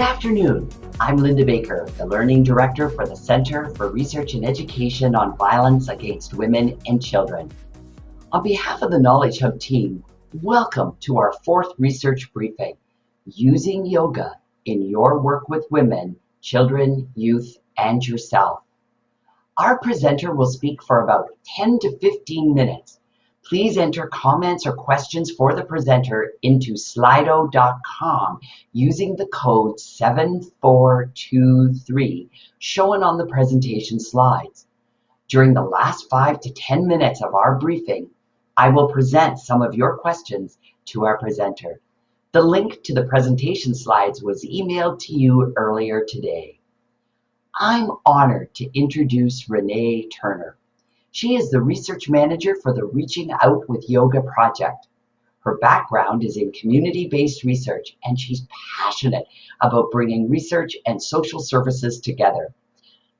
afternoon. I'm Linda Baker, the Learning Director for the Center for Research and Education on Violence Against Women and Children. On behalf of the Knowledge Hub team, welcome to our fourth research briefing, Using Yoga in Your Work with Women, Children, Youth, and Yourself. Our presenter will speak for about 10 to 15 minutes. Please enter comments or questions for the presenter into slido.com using the code 7423 shown on the presentation slides. During the last 5 to 10 minutes of our briefing, I will present some of your questions to our presenter. The link to the presentation slides was emailed to you earlier today. I'm honored to introduce Renee Turner. She is the research manager for the Reaching Out with Yoga project. Her background is in community-based research, and she's passionate about bringing research and social services together.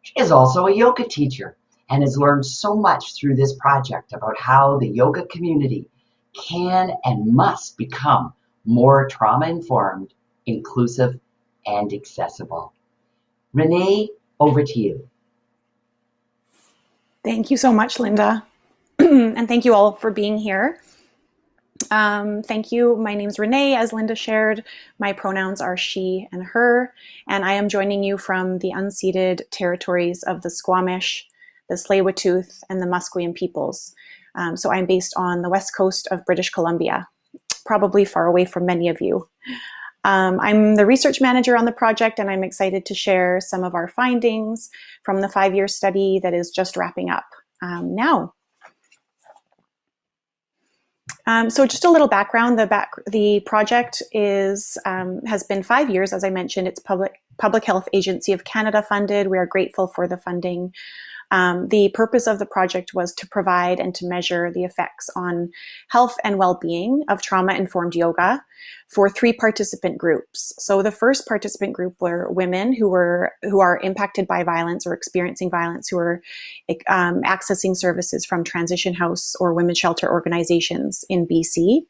She is also a yoga teacher and has learned so much through this project about how the yoga community can and must become more trauma-informed, inclusive, and accessible. Renee, over to you. Thank you so much, Linda. And thank you all for being here. Thank you. My name's Renee. As Linda shared, my pronouns are she and her, and I am joining you from the unceded territories of the Squamish, the Tsleil-Waututh, and the Musqueam peoples. So I'm based on the west coast of British Columbia, probably far away from many of you. I'm the research manager on the project, and I'm excited to share some of our findings from the 5-year study that is just wrapping up now. So just a little background, the project has been 5 years, as I mentioned. It's Public Health Agency of Canada funded. We are grateful for the funding. The purpose of the project was to provide and to measure the effects on health and well-being of trauma-informed yoga for 3 participant groups. So the first participant group were women who are impacted by violence or experiencing violence, who are accessing services from transition house or women's shelter organizations in BC.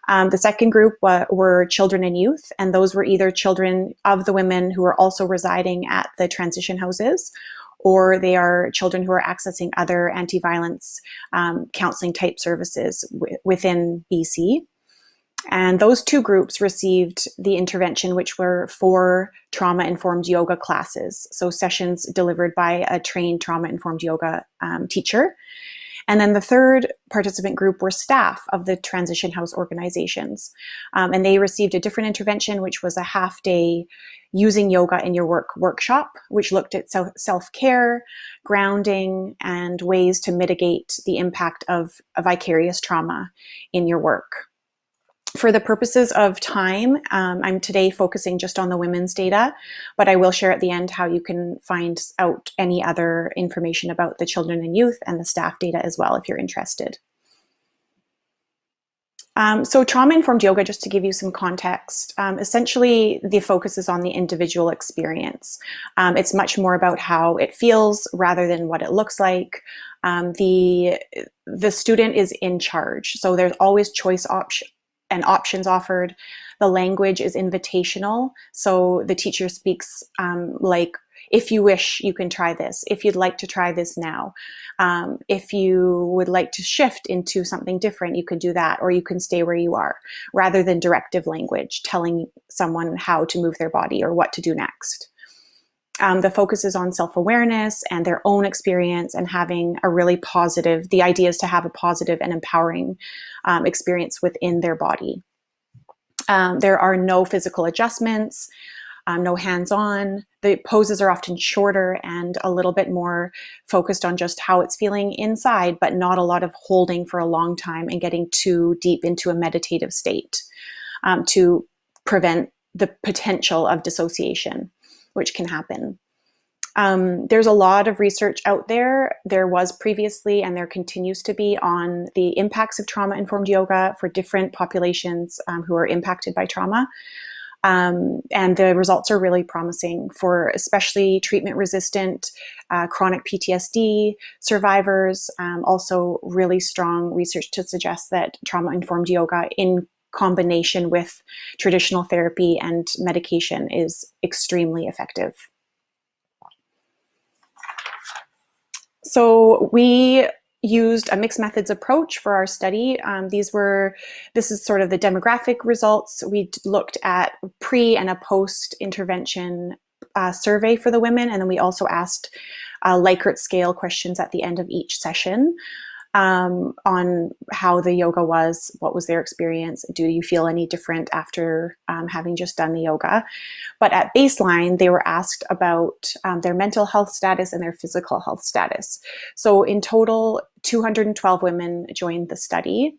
The second group were children and youth, and those were either children of the women who are also residing at the transition houses, or they are children who are accessing other anti-violence counseling type services within BC. And those 2 groups received the intervention, which were 4 trauma-informed yoga classes, so sessions delivered by a trained trauma-informed yoga teacher. And then the third participant group were staff of the transition house organizations. And they received a different intervention, which was a half-day Using Yoga in Your Work workshop, which looked at self-care, grounding, and ways to mitigate the impact of a vicarious trauma in your work. For the purposes of time, I'm today focusing just on the women's data, but I will share at the end how you can find out any other information about the children and youth and the staff data as well, if you're interested. So trauma-informed yoga, just to give you some context, essentially the focus is on the individual experience. It's much more about how it feels rather than what it looks like. The student is in charge, so there's always choice and options offered. The language is invitational, so the teacher speaks like, if you wish, you can try this. If you'd like to try this now. If you would like to shift into something different, you could do that, or you can stay where you are, rather than directive language telling someone how to move their body or what to do next. The focus is on self-awareness and their own experience, and having a really positive, the idea is to have a positive and empowering experience within their body. There are no physical adjustments, no hands-on. The poses are often shorter and a little bit more focused on just how it's feeling inside, but not a lot of holding for a long time and getting too deep into a meditative state to prevent the potential of dissociation, which can happen. There's a lot of research out there. There was previously, and there continues to be, on the impacts of trauma-informed yoga for different populations who are impacted by trauma. And the results are really promising for especially treatment-resistant chronic PTSD survivors. Also really strong research to suggest that trauma-informed yoga in combination with traditional therapy and medication is extremely effective. So we used a mixed methods approach for our study. This is sort of the demographic results. We looked at pre and a post intervention survey for the women, and then we also asked Likert scale questions at the end of each session on how the yoga was, what was their experience, do you feel any different after having just done the yoga. But at baseline, they were asked about their mental health status and their physical health status. So in total, 212 women joined the study,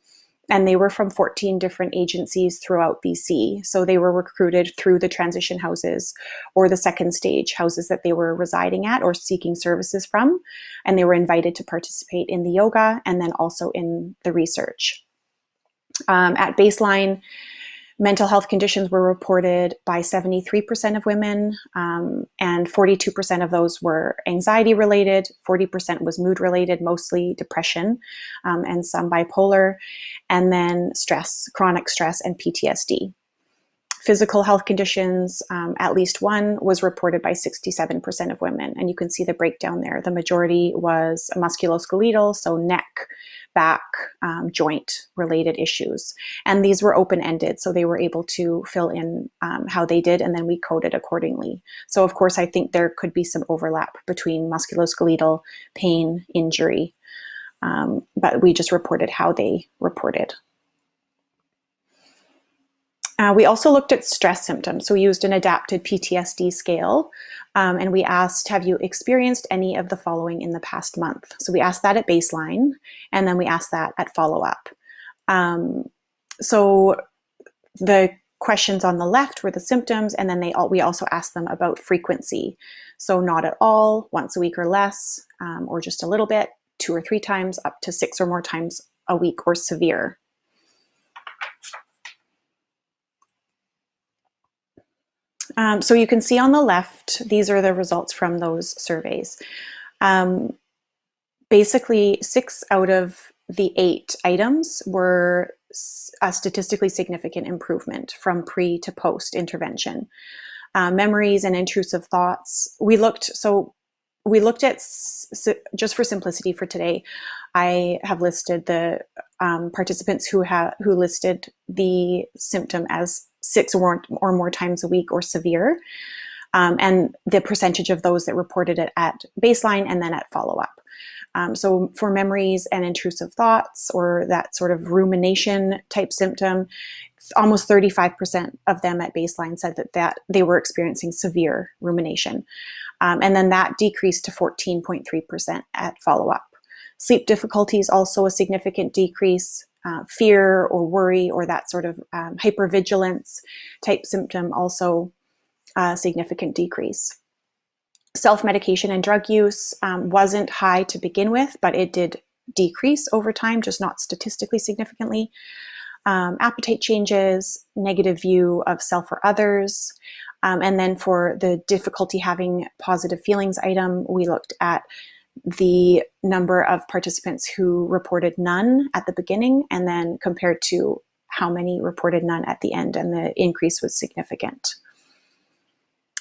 and they were from 14 different agencies throughout BC. So they were recruited through the transition houses or the second stage houses that they were residing at or seeking services from. And they were invited to participate in the yoga and then also in the research. At baseline, mental health conditions were reported by 73% of women, and 42% of those were anxiety related, 40% was mood related, mostly depression, and some bipolar, and then stress, chronic stress, and PTSD. Physical health conditions, at least one, was reported by 67% of women, and you can see the breakdown there. The majority was musculoskeletal, so neck, back, joint related issues. And these were open-ended, so they were able to fill in how they did, and then we coded accordingly. So of course, I think there could be some overlap between musculoskeletal, pain, injury, but we just reported how they reported. We also looked at stress symptoms. So we used an adapted PTSD scale, and we asked, have you experienced any of the following in the past month? So we asked that at baseline, and then we asked that at follow-up. So the questions on the left were the symptoms, and then we also asked them about frequency. So not at all, once a week or less, or just a little bit, 2 or 3 times, up to 6 or more times a week, or severe. So you can see on the left, these are the results from those surveys. Basically, 6 out of the 8 items were a statistically significant improvement from pre to post intervention. Memories and intrusive thoughts. We looked at, just for simplicity for today, I have listed the participants who listed the symptom as 6 or more times a week or severe, and the percentage of those that reported it at baseline and then at follow-up. So for memories and intrusive thoughts, or that sort of rumination type symptom, almost 35% of them at baseline said that they were experiencing severe rumination. And then that decreased to 14.3% at follow-up. Sleep difficulties, also a significant decrease. Fear or worry or that sort of hypervigilance type symptom, also a significant decrease. Self-medication and drug use wasn't high to begin with, but it did decrease over time, just not statistically significantly. Appetite changes, negative view of self or others. And then for the difficulty having positive feelings item, we looked at the number of participants who reported none at the beginning, and then compared to how many reported none at the end, and the increase was significant.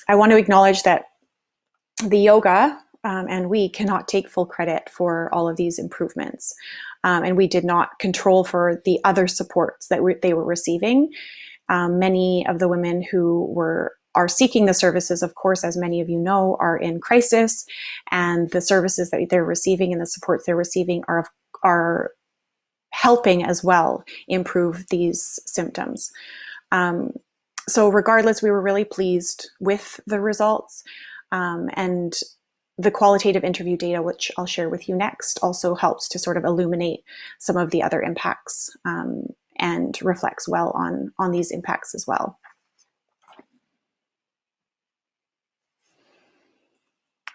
I want to acknowledge that the yoga and we cannot take full credit for all of these improvements, and we did not control for the other supports that they were receiving. Many of the women who are seeking the services, of course, as many of you know, are in crisis, and the services that they're receiving and the supports they're receiving are helping as well improve these symptoms. So regardless, we were really pleased with the results, and the qualitative interview data, which I'll share with you next, also helps to sort of illuminate some of the other impacts and reflects well on these impacts as well.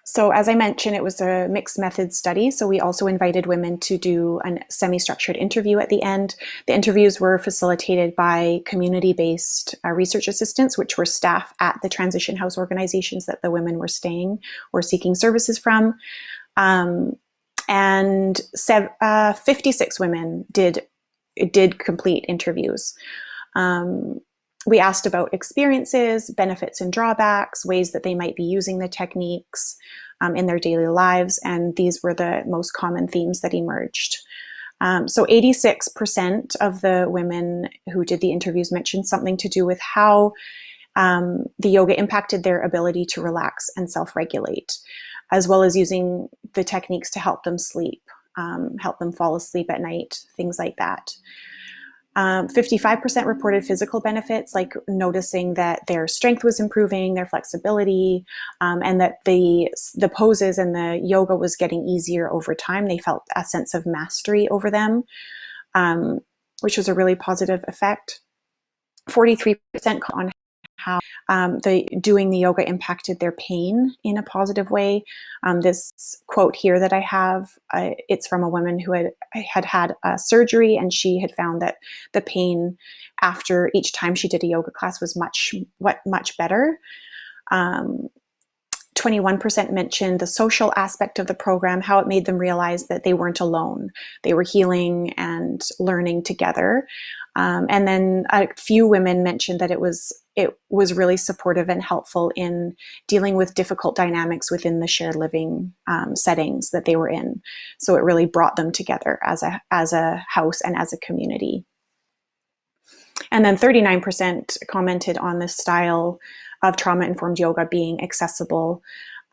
So as I mentioned, it was a mixed method study. So we also invited women to do a semi-structured interview at the end. The interviews were facilitated by community-based research assistants, which were staff at the transition house organizations that the women were staying or seeking services from. And 56 women did complete interviews. We asked about experiences, benefits and drawbacks, ways that they might be using the techniques in their daily lives, and these were the most common themes that emerged. So 86% of the women who did the interviews mentioned something to do with how the yoga impacted their ability to relax and self-regulate, as well as using the techniques to help them sleep, help them fall asleep at night, things like that. 55% reported physical benefits, like noticing that their strength was improving, their flexibility, and that the poses and the yoga was getting easier over time. They felt a sense of mastery over them, which was a really positive effect. 43% on how doing the yoga impacted their pain in a positive way. This quote here that I have, it's from a woman who had a surgery, and she had found that the pain after each time she did a yoga class was much better. 21% mentioned the social aspect of the program, how it made them realize that they weren't alone. They were healing and learning together. And then a few women mentioned that it was really supportive and helpful in dealing with difficult dynamics within the shared living settings that they were in. So it really brought them together as a house and as a community. And then 39% commented on this style of trauma-informed yoga being accessible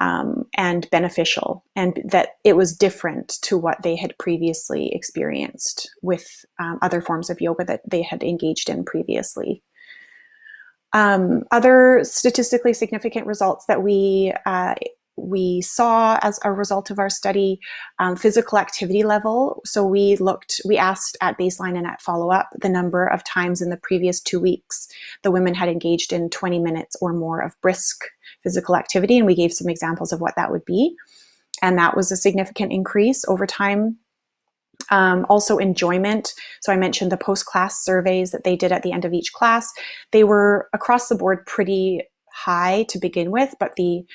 and beneficial, and that it was different to what they had previously experienced with other forms of yoga that they had engaged in previously. Other statistically significant results that we saw as a result of our study, physical activity level. So we asked at baseline and at follow-up the number of times in the previous 2 weeks the women had engaged in 20 minutes or more of brisk physical activity, and we gave some examples of what that would be. And that was a significant increase over time. Also enjoyment. So I mentioned the post-class surveys that they did at the end of each class. They were across the board pretty high to begin with, but the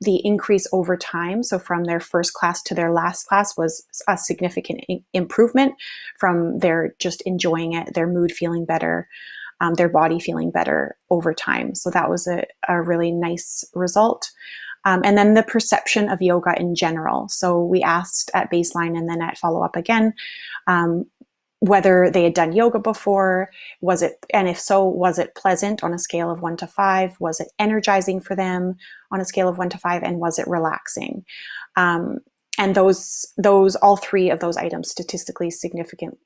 increase over time, so from their first class to their last class, was a significant improvement from their just enjoying it, their mood feeling better, their body feeling better over time. So that was a really nice result. And then the perception of yoga in general. So we asked at baseline and then at follow-up again, whether they had done yoga before, and if so, was it pleasant on a scale of 1 to 5? Was it energizing for them on a scale of 1 to 5? And was it relaxing? And all three of those items statistically significantly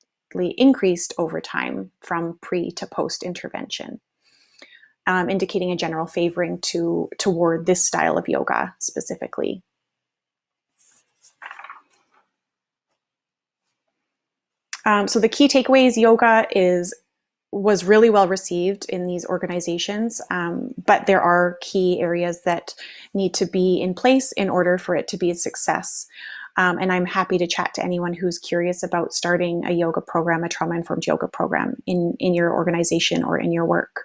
increased over time from pre to post intervention, indicating a general favoring toward this style of yoga specifically. So the key takeaways: yoga was really well received in these organizations, but there are key areas that need to be in place in order for it to be a success. And I'm happy to chat to anyone who's curious about starting a yoga program, a trauma-informed yoga program in your organization or in your work.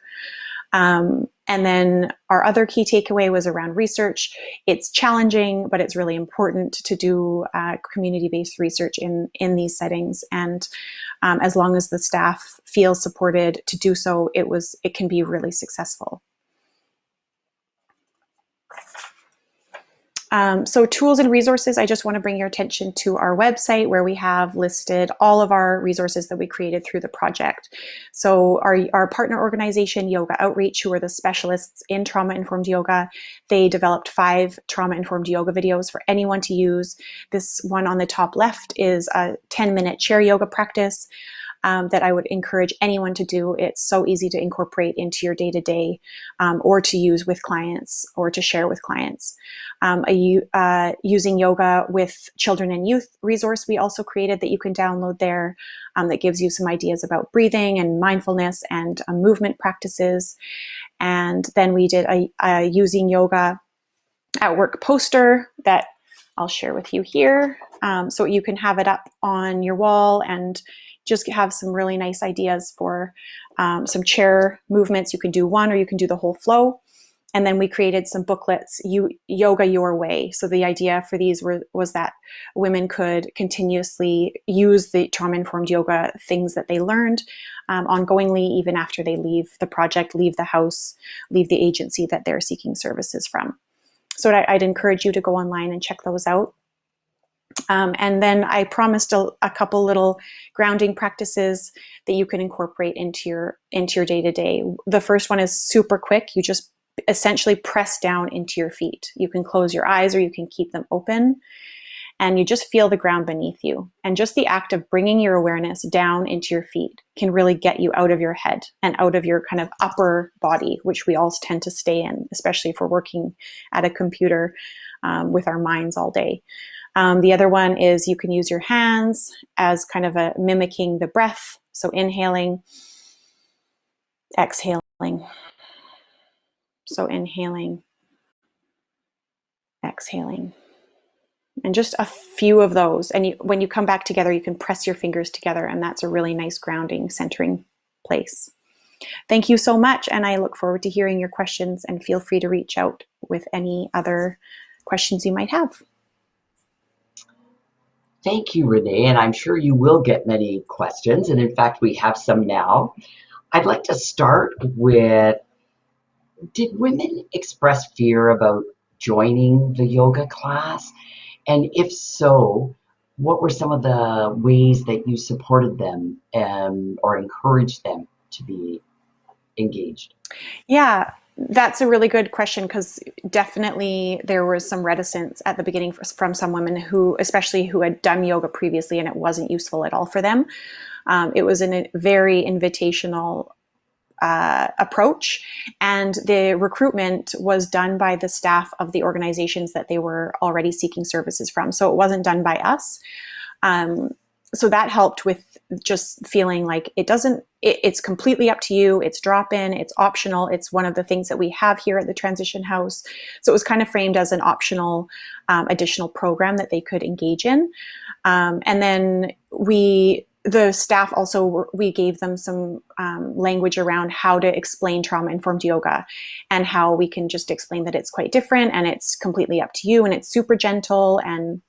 And then our other key takeaway was around research. It's challenging, but it's really important to do community-based research in these settings. And as long as the staff feel supported to do so, it can be really successful. So tools and resources, I just want to bring your attention to our website, where we have listed all of our resources that we created through the project. So our partner organization, Yoga Outreach, who are the specialists in trauma-informed yoga, they developed 5 trauma-informed yoga videos for anyone to use. This one on the top left is a 10-minute chair yoga practice that I would encourage anyone to do. It's so easy to incorporate into your day-to-day or to use with clients or to share with clients. Using yoga with children and youth resource we also created that you can download there, that gives you some ideas about breathing and mindfulness and movement practices. And then we did a using yoga at work poster that I'll share with you here. So you can have it up on your wall and just have some really nice ideas for some chair movements. You can do one or you can do the whole flow. And then we created some booklets, Yoga Your Way. So the idea for these was that women could continuously use the trauma-informed yoga things that they learned ongoingly, even after they leave the project, leave the house, leave the agency that they're seeking services from. So I'd encourage you to go online and check those out. And then I promised a couple little grounding practices that you can incorporate into your day-to-day. The first one is super quick. You just essentially press down into your feet. You can close your eyes or you can keep them open, and you just feel the ground beneath you. And just the act of bringing your awareness down into your feet can really get you out of your head and out of your kind of upper body, which we all tend to stay in, especially if we're working at a computer with our minds all day. The other one is you can use your hands as kind of a mimicking the breath. So inhaling, exhaling. So inhaling, exhaling. And just a few of those. And when you come back together, you can press your fingers together, and that's a really nice grounding, centering place. Thank you so much, and I look forward to hearing your questions, and feel free to reach out with any other questions you might have. Thank you, Renee, and I'm sure you will get many questions, and in fact, we have some now. I'd like to start with, did women express fear about joining the yoga class? And if so, what were some of the ways that you supported them or encouraged them to be engaged? Yeah, that's a really good question, because definitely there was some reticence at the beginning from some women who, especially who had done yoga previously and it wasn't useful at all for them. It was a very invitational approach, and the recruitment was done by the staff of the organizations that they were already seeking services from. So it wasn't done by us. So that helped with just feeling like it's completely up to you. It's drop-in, it's optional. It's one of the things that we have here at the Transition House. So it was kind of framed as an optional additional program that they could engage in. And then the staff also, we gave them some language around how to explain trauma-informed yoga, and how we can just explain that it's quite different and it's completely up to you and it's super gentle. And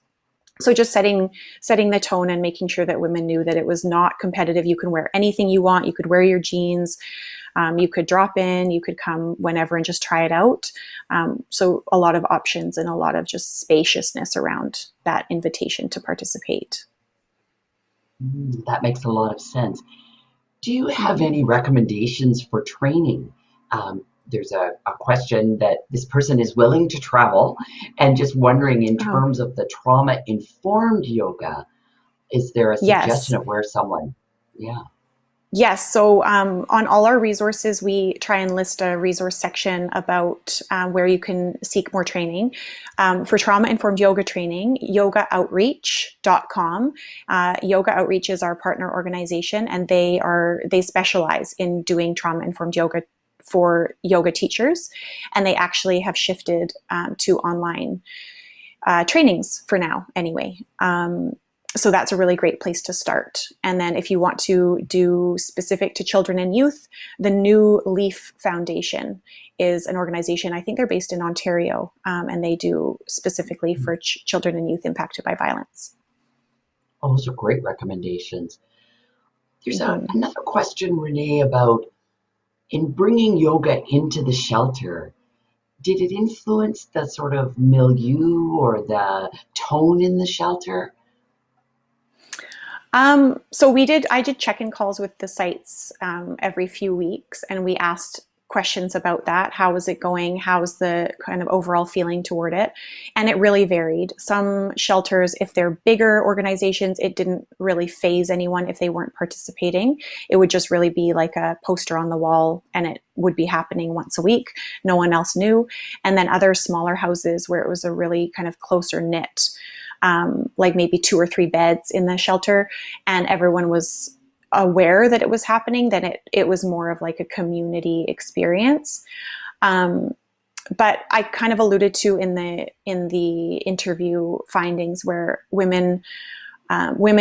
so just setting the tone and making sure that women knew that it was not competitive. You can wear anything you want. You could wear your jeans. You could drop in. You could come whenever and just try it out. So a lot of options and a lot of just spaciousness around that invitation to participate. That makes a lot of sense. Do you have any recommendations for training? There's a question that this person is willing to travel and just wondering, in terms of the trauma-informed yoga, is there a suggestion of where someone, Yes. So on all our resources, we try and list a resource section about where you can seek more training. For trauma-informed yoga training, yogaoutreach.com. Yoga Outreach is our partner organization, and they specialize in doing trauma-informed yoga for yoga teachers. And they actually have shifted to online trainings for now anyway. So that's a really great place to start. And then if you want to do specific to children and youth, the New Leaf Foundation is an organization, I think they're based in Ontario, and they do specifically for children and youth impacted by violence. Oh, those are great recommendations. There's another question, Renee, about, in bringing yoga into the shelter, did it influence the sort of milieu or the tone in the shelter? So I did check-in calls with the sites every few weeks, and we asked questions about that. How was it going? How's the kind of overall feeling toward it? And it really varied. Some shelters, if they're bigger organizations, it didn't really faze anyone if they weren't participating. It would just really be like a poster on the wall, and it would be happening once a week. No one else knew. And then other smaller houses where it was a really kind of closer knit, like maybe 2 or 3 beds in the shelter, and everyone was aware that it was happening, then it was more of like a community experience. But I kind of alluded to in the interview findings where women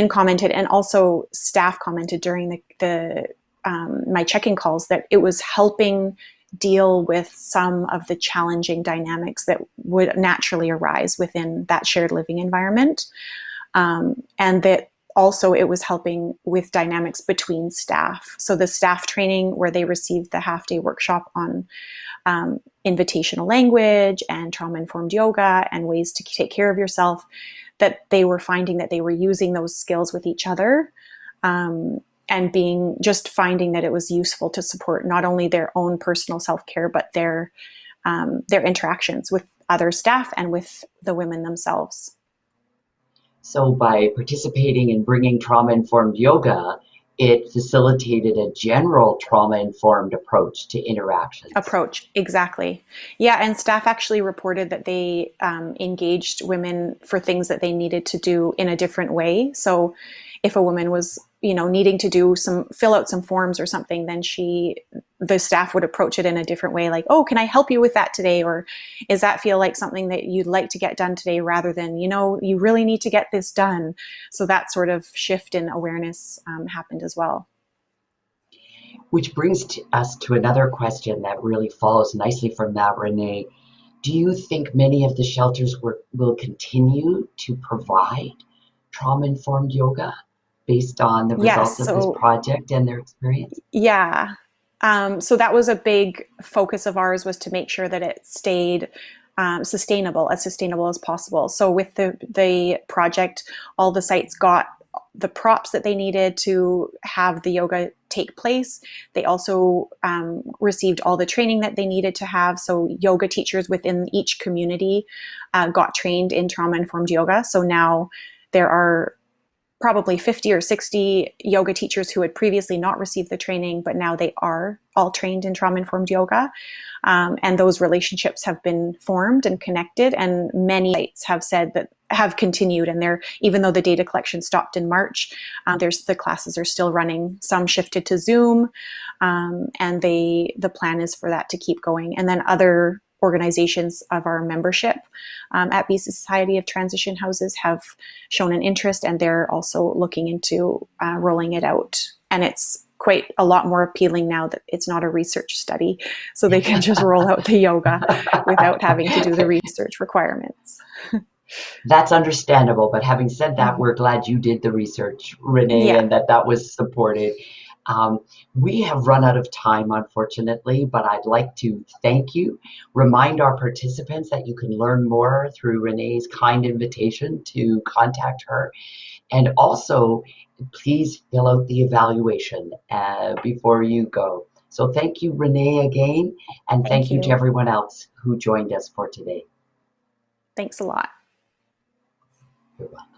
commented, and also staff commented during the my check-in calls, that it was helping deal with some of the challenging dynamics that would naturally arise within that shared living environment. And that also it was helping with dynamics between staff. So the staff training where they received the half-day workshop on invitational language and trauma-informed yoga and ways to take care of yourself, that they were finding that they were using those skills with each other, and finding that it was useful to support not only their own personal self-care, but their interactions with other staff and with the women themselves. So by participating in bringing trauma-informed yoga, it facilitated a general trauma-informed approach to interactions. Exactly. Yeah, and staff actually reported that they engaged women for things that they needed to do in a different way. So if a woman was, needing to fill out some forms or something, then the staff would approach it in a different way, like, oh, can I help you with that today? Or does that feel like something that you'd like to get done today, rather than, you really need to get this done. So that sort of shift in awareness happened as well. Which brings us to another question that really follows nicely from that, Renee. Do you think many of the shelters will continue to provide trauma-informed yoga based on the results of this project and their experience? Yeah. So that was a big focus of ours, was to make sure that it stayed sustainable as possible. So with the project, all the sites got the props that they needed to have the yoga take place. They also received all the training that they needed to have. So yoga teachers within each community got trained in trauma-informed yoga. So now there are probably 50 or 60 yoga teachers who had previously not received the training, but now they are all trained in trauma-informed yoga. And those relationships have been formed and connected, and many sites have said that have continued, and even though the data collection stopped in March, the classes are still running. Some shifted to Zoom, and the plan is for that to keep going. And then other organizations of our membership at BC Society of Transition Houses have shown an interest, and they're also looking into rolling it out. And it's quite a lot more appealing now that it's not a research study, so they can just roll out the yoga without having to do the research requirements. That's understandable, but having said that, we're glad you did the research, Renee, and that was supported. We have run out of time, unfortunately, but I'd like to thank you. Remind our participants that you can learn more through Renee's kind invitation to contact her. And also, please fill out the evaluation before you go. So thank you, Renee, again, and thank you to everyone else who joined us for today. Thanks a lot. You're welcome.